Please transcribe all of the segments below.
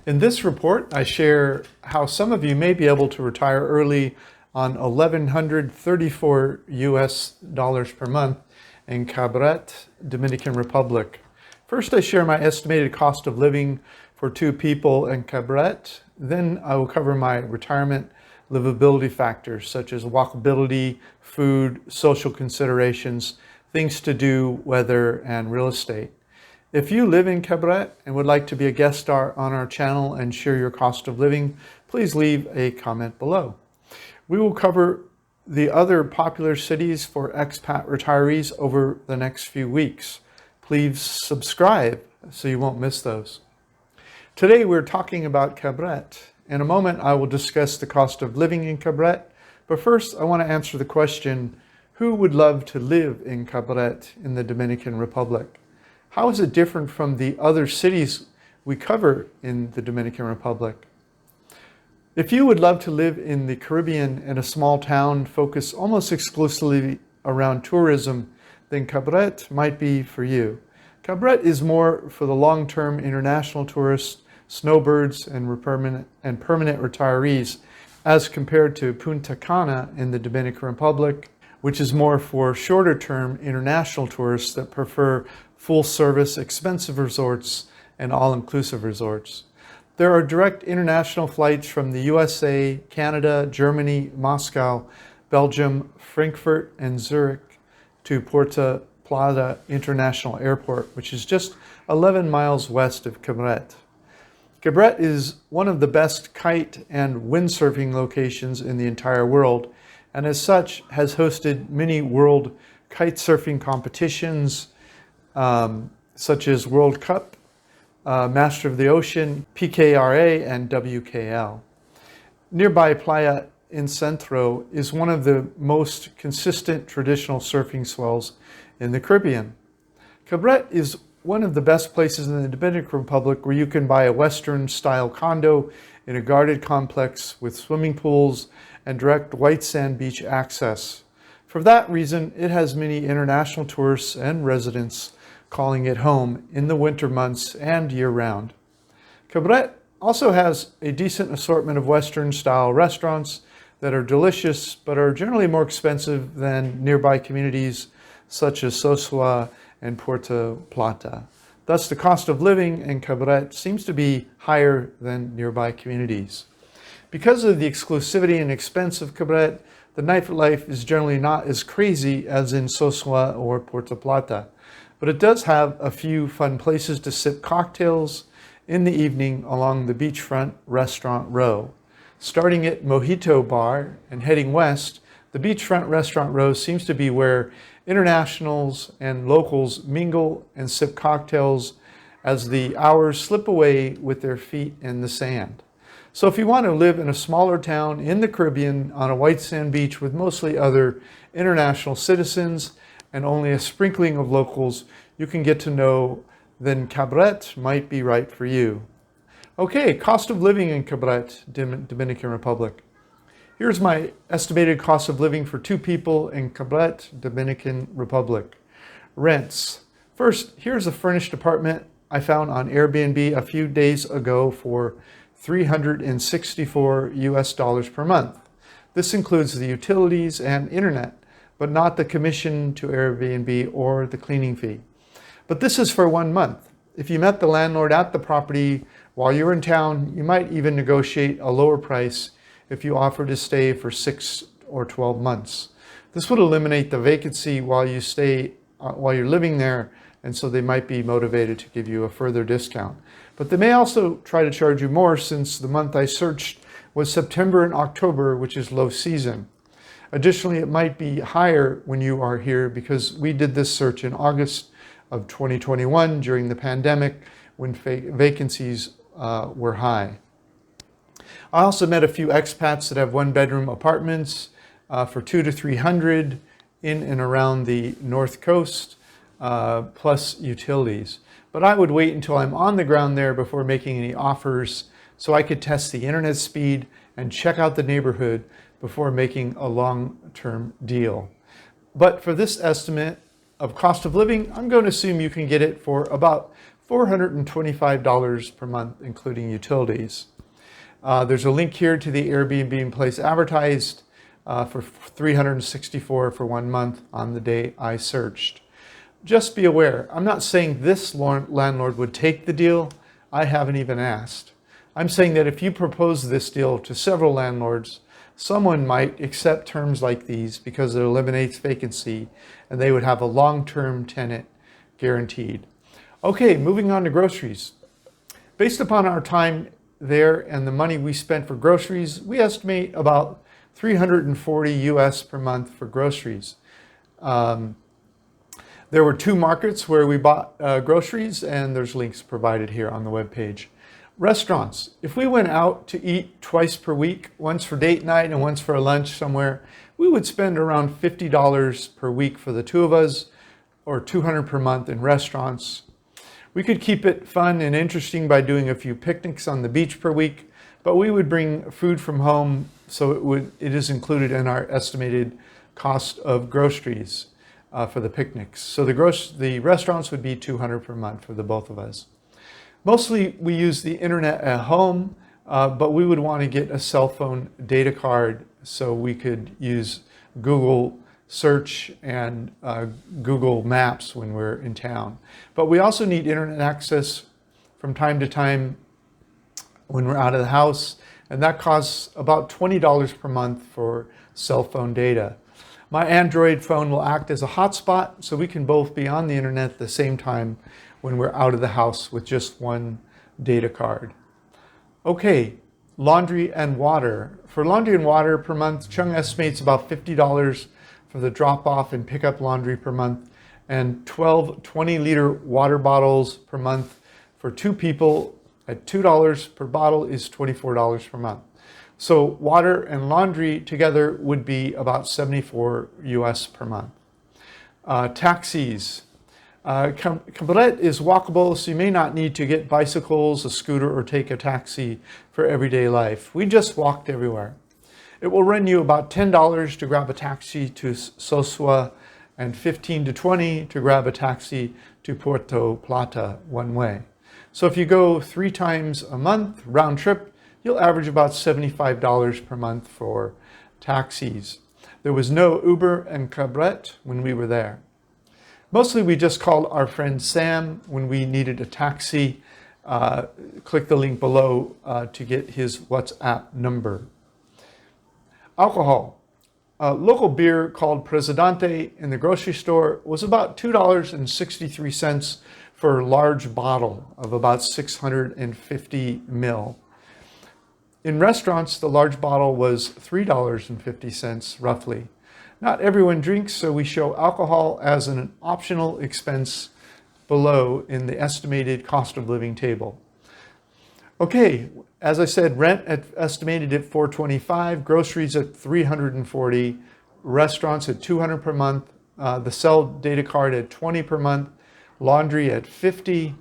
In this report, I share how some of you may be able to retire early on $1,134 US per month in Cabarete, Dominican Republic. First, I share my estimated cost of living for 2 people in Cabarete. Then I will cover my retirement livability factors such as walkability, food, social considerations, things to do, weather, and real estate. If you live in Cabarete and would like to be a guest star on our channel and share your cost of living, please leave a comment below. We will cover the other popular cities for expat retirees over the next few weeks. Please subscribe so you won't miss those. Today we're talking about Cabarete. In a moment I will discuss the cost of living in Cabarete, but first I want to answer the question, who would love to live in Cabarete in the Dominican Republic? How is it different from the other cities we cover in the Dominican Republic? If you would love to live in the Caribbean in a small town focused almost exclusively around tourism, then Cabarete might be for you. Cabarete is more for the long-term international tourists, snowbirds, and permanent retirees as compared to Punta Cana in the Dominican Republic, which is more for shorter-term international tourists that prefer full-service, expensive resorts and all-inclusive resorts. There are direct international flights from the USA, Canada, Germany, Moscow, Belgium, Frankfurt, and Zurich to Puerto Plata International Airport, which is just 11 miles west of Cabarete. Cabarete is one of the best kite and windsurfing locations in the entire world, and as such has hosted many world kite surfing competitions, such as World Cup, Master of the Ocean, PKRA, and WKL. Nearby Playa in Centro is one of the most consistent traditional surfing swells in the Caribbean. Cabarete is one of the best places in the Dominican Republic where you can buy a Western-style condo in a guarded complex with swimming pools and direct white sand beach access. For that reason, it has many international tourists and residents calling it home in the winter months and year-round. Cabarete also has a decent assortment of Western-style restaurants that are delicious but are generally more expensive than nearby communities such as Sosua and Puerto Plata. Thus, the cost of living in Cabarete seems to be higher than nearby communities. Because of the exclusivity and expense of Cabarete, the nightlife is generally not as crazy as in Sosua or Puerto Plata. But it does have a few fun places to sip cocktails in the evening along the beachfront restaurant row. Starting at Mojito Bar and heading west, the beachfront restaurant row seems to be where internationals and locals mingle and sip cocktails as the hours slip away with their feet in the sand. So if you want to live in a smaller town in the Caribbean on a white sand beach with mostly other international citizens and only a sprinkling of locals you can get to know, then Cabarete might be right for you. Okay, cost of living in Cabarete, Dominican Republic. Here's my estimated cost of living for 2 people in Cabarete, Dominican Republic. Rents. First, here's a furnished apartment I found on Airbnb a few days ago for $364 US per month. This includes the utilities and internet, but not the commission to Airbnb or the cleaning fee. But this is for 1 month. If you met the landlord at the property while you're in town, you might even negotiate a lower price if you offer to stay for 6 or 12 months. This would eliminate the vacancy while you're living there, and so they might be motivated to give you a further discount. But they may also try to charge you more since the month I searched was September and October, which is low season. Additionally, it might be higher when you are here because we did this search in August of 2021 during the pandemic when vacancies were high. I also met a few expats that have 1-bedroom apartments for $200 to $300 in and around the North Coast, plus utilities. But I would wait until I'm on the ground there before making any offers so I could test the internet speed and check out the neighborhood before making a long-term deal. But for this estimate of cost of living, I'm going to assume you can get it for about $425 per month, including utilities. There's a link here to the Airbnb place advertised for $364 for 1 month on the day I searched. Just be aware, I'm not saying this landlord would take the deal. I haven't even asked. I'm saying that if you propose this deal to several landlords, someone might accept terms like these because it eliminates vacancy and they would have a long-term tenant guaranteed. Okay, moving on to groceries. Based upon our time there and the money we spent for groceries, we estimate about $340 US per month for groceries. There were 2 markets where we bought groceries, and there's links provided here on the webpage. Restaurants. If we went out to eat twice per week, once for date night and once for a lunch somewhere, we would spend around $50 per week for the 2 of us, or $200 per month in restaurants. We could keep it fun and interesting by doing a few picnics on the beach per week, but we would bring food from home, so it is included in our estimated cost of groceries for the picnics. So the restaurants would be $200 per month for the both of us. Mostly we use the internet at home, but we would want to get a cell phone data card so we could use Google search and Google Maps when we're in town. But we also need internet access from time to time when we're out of the house, and that costs about $20 per month for cell phone data. My Android phone will act as a hotspot, so we can both be on the internet at the same time when we're out of the house with just one data card. Okay, laundry and water. For laundry and water per month, Chung estimates about $50 for the drop-off and pick-up laundry per month, and 12 20-liter water bottles per month for 2 people at $2 per bottle is $24 per month. So water and laundry together would be about $74 US per month. Taxis. Cabarete is walkable, so you may not need to get bicycles, a scooter, or take a taxi for everyday life. We just walked everywhere. It will run you about $10 to grab a taxi to 𝐶𝐶 and $15 to $20 to grab a taxi to Puerto Plata one way. So if you go 3 times a month, round trip, you'll average about $75 per month for taxis. There was no Uber and Cabarete when we were there. Mostly we just called our friend Sam when we needed a taxi. Click the link below to get his WhatsApp number. Alcohol. A local beer called Presidente in the grocery store was about $2.63 for a large bottle of about 650 ml. In restaurants, the large bottle was $3.50 roughly. Not everyone drinks, so we show alcohol as an optional expense below in the estimated cost of living table. Okay, as I said, rent estimated at $425, groceries at $340, restaurants at $200 per month, the cell data card at $20 per month, laundry at $50,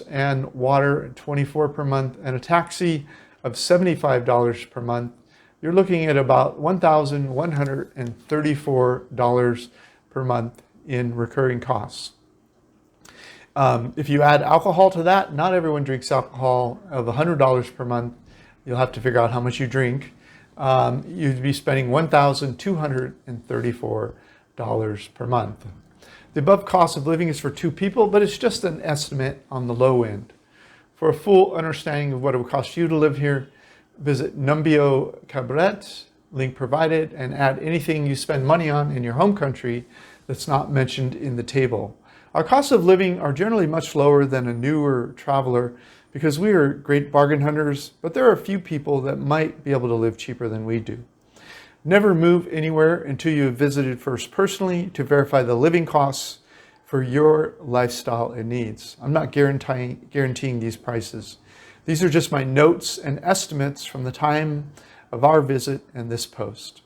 and water at $24 per month, and a taxi of $75 per month. You're looking at about $1,134 per month in recurring costs. If you add alcohol to that, not everyone drinks alcohol. Of $100 per month, you'll have to figure out how much you drink. You'd be spending $1,234 per month. The above cost of living is for 2 people, but it's just an estimate on the low end. For a full understanding of what it would cost you to live here, visit Numbeo Cabarete, link provided, and add anything you spend money on in your home country that's not mentioned in the table. Our costs of living are generally much lower than a newer traveler because we are great bargain hunters, but there are a few people that might be able to live cheaper than we do. Never move anywhere until you have visited first personally to verify the living costs for your lifestyle and needs. I'm not guaranteeing these prices. These are just my notes and estimates from the time of our visit and this post.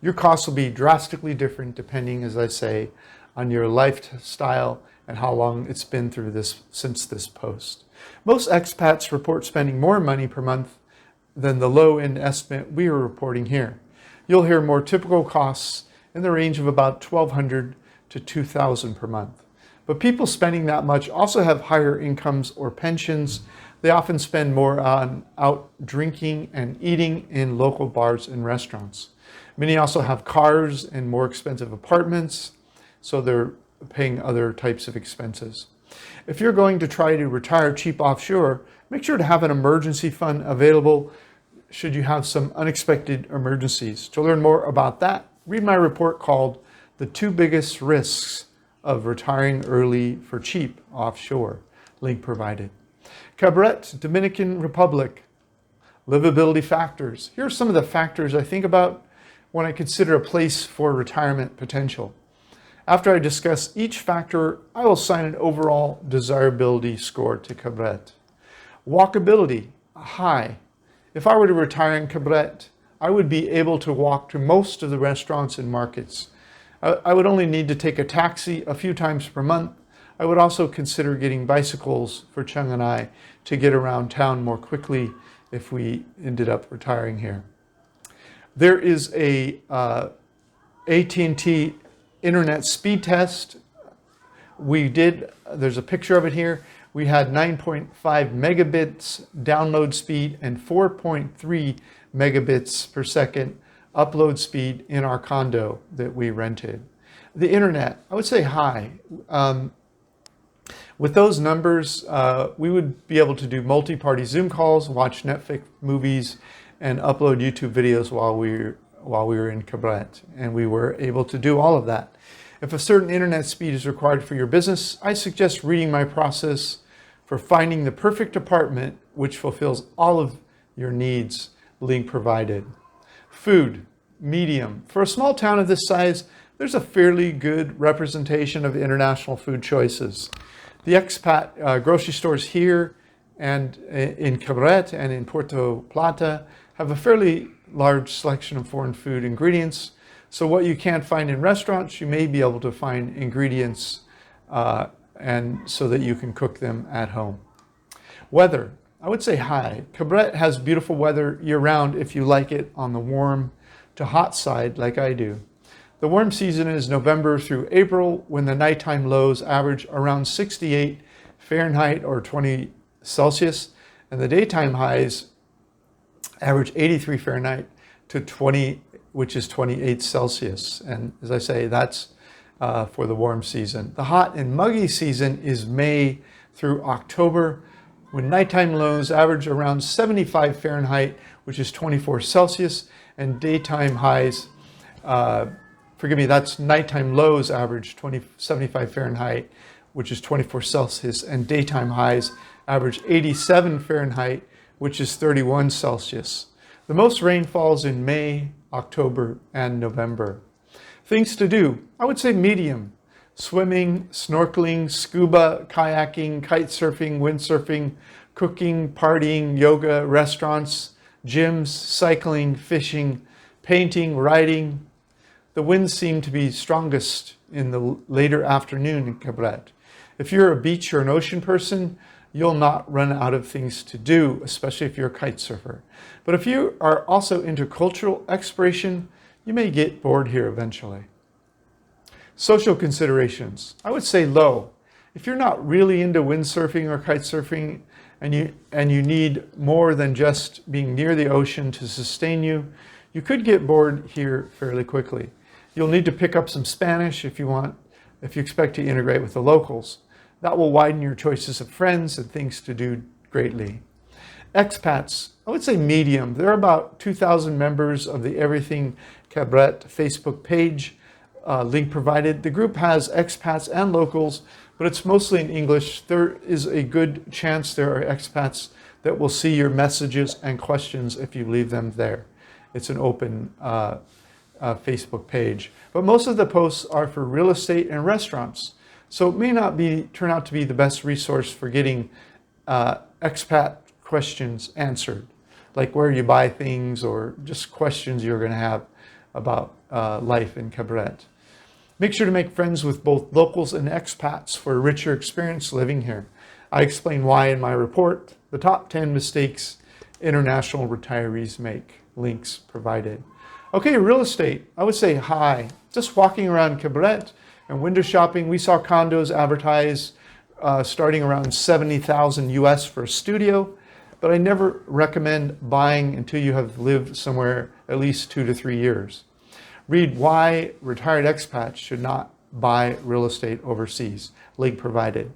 Your costs will be drastically different depending, as I say, on your lifestyle and how long it's been through since this post. Most expats report spending more money per month than the low-end estimate we are reporting here. You'll hear more typical costs in the range of about $1,200 to $2,000 per month. But people spending that much also have higher incomes or pensions. They often spend more on out drinking and eating in local bars and restaurants. Many also have cars and more expensive apartments, so they're paying other types of expenses. If you're going to try to retire cheap offshore, make sure to have an emergency fund available should you have some unexpected emergencies. To learn more about that, read my report called The 2 Biggest Risks of Retiring Early for Cheap Offshore. Link provided. Cabarete, Dominican Republic, livability factors. Here are some of the factors I think about when I consider a place for retirement potential. After I discuss each factor, I will assign an overall desirability score to Cabarete. Walkability, high. If I were to retire in Cabarete, I would be able to walk to most of the restaurants and markets. I would only need to take a taxi a few times per month. I would also consider getting bicycles for Chung and I to get around town more quickly if we ended up retiring here. There is a AT&T internet speed test. There's a picture of it here. We had 9.5 megabits download speed and 4.3 megabits per second upload speed in our condo that we rented. The internet, I would say high. With those numbers, we would be able to do multi-party Zoom calls, watch Netflix movies, and upload YouTube videos while we were in Cabarete, and we were able to do all of that. If a certain internet speed is required for your business, I suggest reading my process for finding the perfect apartment which fulfills all of your needs, link provided. Food, medium. For a small town of this size, there's a fairly good representation of international food choices. The expat grocery stores here and in Cabarete and in Puerto Plata have a fairly large selection of foreign food ingredients. So what you can't find in restaurants, you may be able to find ingredients and so that you can cook them at home. Weather, I would say high. Cabarete has beautiful weather year-round if you like it on the warm to hot side like I do. The warm season is November through April, when the nighttime lows average around 68 Fahrenheit or 20 Celsius, and the daytime highs average 83 Fahrenheit to 20, which is 28 Celsius. And as I say, that's for the warm season. The hot and muggy season is May through October, when nighttime lows average around 75 Fahrenheit, which is 24 Celsius, and daytime highs, that's nighttime lows average 75 Fahrenheit, which is 24 Celsius, and daytime highs average 87 Fahrenheit, which is 31 Celsius. The most rain falls in May, October, and November. Things to do, I would say medium. Swimming, snorkeling, scuba, kayaking, kite surfing, windsurfing, cooking, partying, yoga, restaurants, gyms, cycling, fishing, painting, writing. The winds seem to be strongest in the later afternoon in Cabarete. If you're a beach or an ocean person, you'll not run out of things to do, especially if you're a kite surfer. But if you are also into cultural exploration, you may get bored here eventually. Social considerations, I would say low. If you're not really into windsurfing or kite surfing and you need more than just being near the ocean to sustain you, you could get bored here fairly quickly. You'll need to pick up some Spanish if you expect to integrate with the locals. That will widen your choices of friends and things to do greatly. Expats, I would say medium. There are about 2,000 members of the Everything Cabarete Facebook page, link provided. The group has expats and locals, but it's mostly in English. There is a good chance there are expats that will see your messages and questions if you leave them there. It's an open Facebook page. But most of the posts are for real estate and restaurants. So it may not turn out to be the best resource for getting expat questions answered, like where you buy things or just questions you're going to have about life in Cabarete. Make sure to make friends with both locals and expats for a richer experience living here. I explain why in my report, the top 10 mistakes international retirees make. Links provided. Okay, real estate, I would say high. Just walking around Cabarete And window shopping, we saw condos advertised starting around 70,000 US for a studio, but I never recommend buying until you have lived somewhere at least 2 to 3 years. Read why retired expats should not buy real estate overseas. Link provided.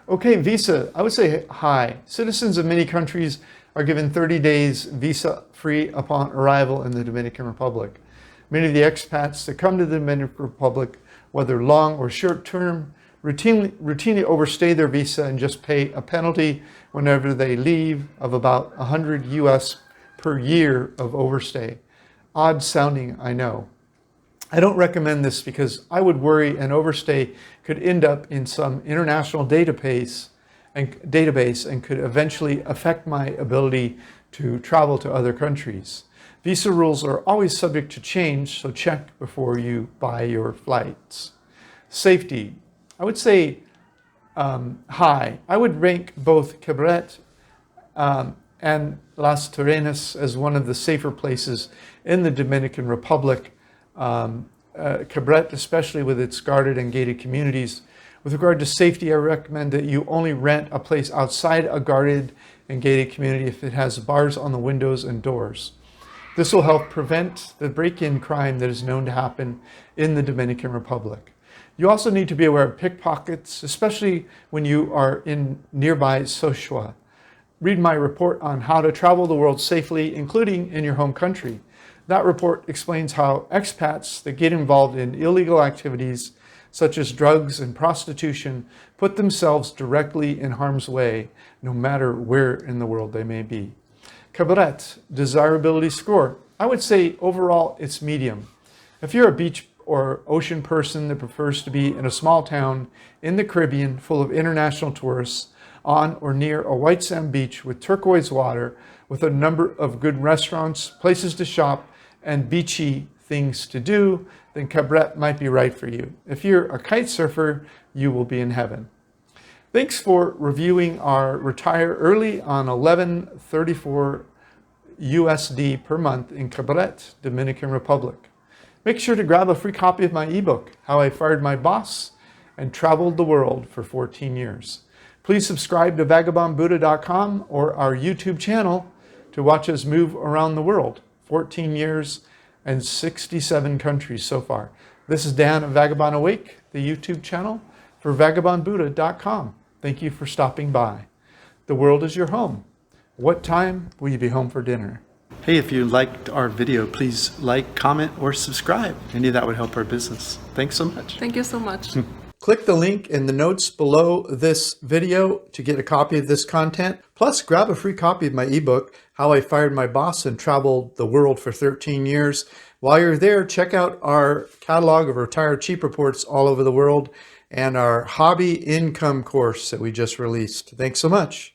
Okay, visa. I would say hi. Citizens of many countries are given 30 days visa-free upon arrival in the Dominican Republic. Many of the expats that come to the Dominican Republic, whether long or short term, routinely overstay their visa and just pay a penalty whenever they leave of about 100 US per year of overstay. Odd sounding, I know. I don't recommend this because I would worry an overstay could end up in some international database and could eventually affect my ability to travel to other countries. Visa rules are always subject to change, so check before you buy your flights. Safety. I would say high. I would rank both Cabarete and Las Terrenas as one of the safer places in the Dominican Republic. Cabarete, especially with its guarded and gated communities. With regard to safety, I recommend that you only rent a place outside a guarded and gated community if it has bars on the windows and doors. This will help prevent the break-in crime that is known to happen in the Dominican Republic. You also need to be aware of pickpockets, especially when you are in nearby 𝗪cie. Read my report on how to travel the world safely, including in your home country. That report explains how expats that get involved in illegal activities such as drugs and prostitution put themselves directly in harm's way, no matter where in the world they may be. Cabarete, desirability score. I would say overall it's medium. If you're a beach or ocean person that prefers to be in a small town in the Caribbean full of international tourists on or near a white sand beach with turquoise water, with a number of good restaurants, places to shop, and beachy things to do, then Cabarete might be right for you. If you're a kite surfer, you will be in heaven. Thanks for reviewing our retire early on $11.34 USD per month in Cabarete, Dominican Republic. Make sure to grab a free copy of my ebook, How I Fired My Boss and Traveled the World for 14 Years. Please subscribe to 𝗥𝗲𝗄𝐻.com or our YouTube channel to watch us move around the world. 14 years and 67 countries so far. This is Dan of Vagabond Awake, the YouTube channel for 𝗥𝗲𝗄𝐻.com. Thank you for stopping by. The world is your home. What time will you be home for dinner? Hey, if you liked our video, please like, comment, or subscribe. Any of that would help our business. Thanks so much. Thank you so much. Click the link in the notes below this video to get a copy of this content. Plus, grab a free copy of my ebook, How I Fired My Boss and Traveled the World for 13 Years. While you're there, check out our catalog of retired cheap reports all over the world and our hobby income course that we just released. Thanks so much.